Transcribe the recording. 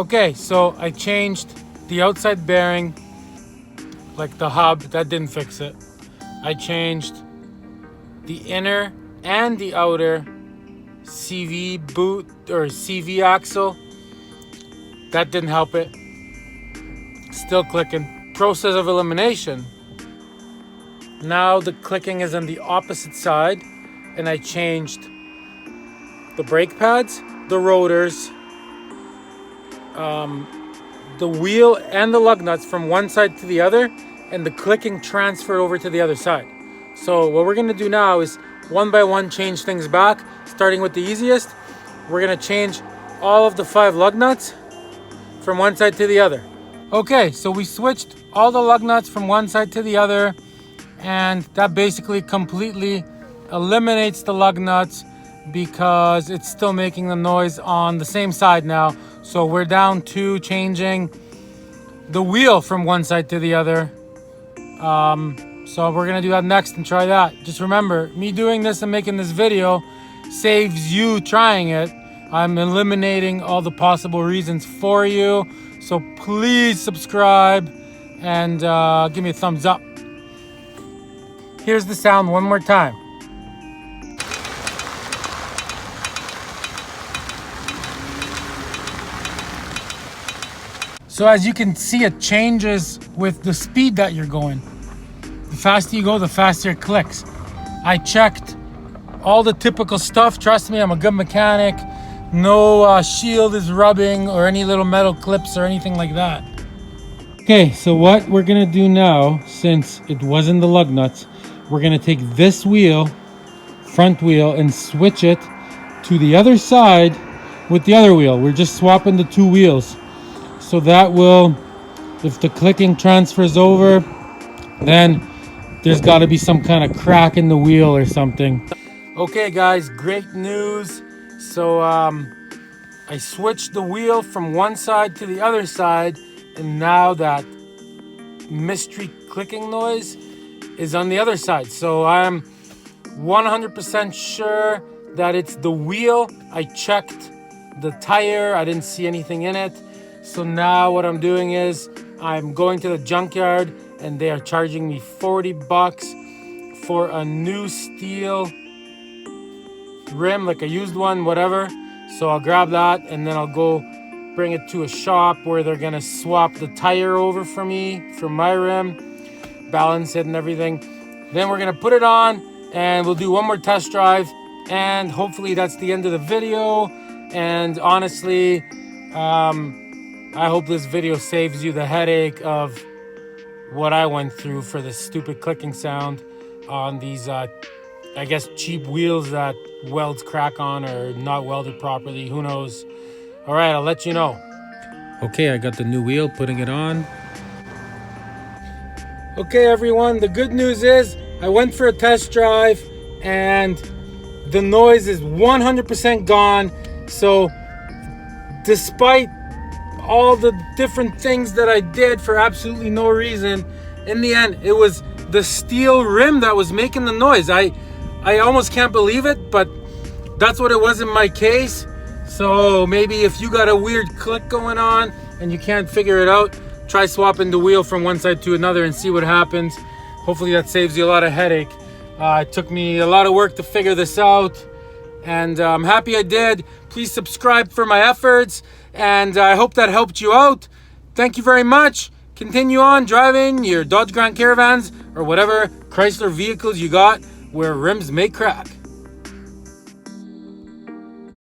Okay, so I changed the outside bearing, like the hub, that didn't fix it. I changed the inner and the outer CV boot or CV axle. That didn't help it. Still clicking. Process of elimination. Now the clicking is on the opposite side, and I changed the brake pads, the rotors, the wheel and the lug nuts from one side to the other, and the clicking transferred over to the other side. So what we're gonna do now is one by one change things back, starting with the easiest. We're gonna change all of the 5 lug nuts from one side to the other. Okay, so we switched all the lug nuts from one side to the other, and that basically completely eliminates the lug nuts because it's still making the noise on the same side now. So we're down to changing the wheel from one side to the other. So we're gonna do that next and try that. Just remember, me doing this and making this video saves you trying it. I'm eliminating all the possible reasons for you. So please subscribe and give me a thumbs up. Here's the sound one more time. So as you can see, it changes with the speed that you're going. The faster you go, the faster it clicks. I checked all the typical stuff. Trust me, I'm a good mechanic. No shield is rubbing or any little metal clips or anything like that. Okay, so what we're gonna do now, since it wasn't the lug nuts, we're gonna take this wheel, front wheel, and switch it to the other side with the other wheel. We're just swapping the 2 wheels. So that will, if the clicking transfers over, then there's gotta be some kind of crack in the wheel or something. Okay guys, great news. So I switched the wheel from one side to the other side, and now that mystery clicking noise is on the other side. So I'm 100% sure that it's the wheel. I checked the tire, I didn't see anything in it. So now what I'm doing is I'm going to the junkyard, and they are charging me $40 for a new steel rim, like a used one, whatever. So I'll grab that, and then I'll go bring it to a shop where they're gonna swap the tire over for me, for my rim, balance it and everything. Then we're gonna put it on, and we'll do one more test drive, and hopefully that's the end of the video. And honestly, I hope this video saves you the headache of what I went through for this stupid clicking sound on these I guess cheap wheels that welds crack on or not welded properly, who knows. All right, I'll let you know. Okay, I got the new wheel, putting it on. Okay everyone, the good news is I went for a test drive and the noise is 100% gone. So despite all the different things that I did for absolutely no reason, in the end it was the steel rim that was making the noise. I almost can't believe it, but that's what it was in my case. So maybe if you got a weird click going on and you can't figure it out, try swapping the wheel from one side to another and see what happens. Hopefully that saves you a lot of headache. It took me a lot of work to figure this out, and I'm happy I did. Please subscribe for my efforts, and I hope that helped you out. Thank you very much. Continue on driving your Dodge Grand Caravans or whatever Chrysler vehicles you got where rims may crack.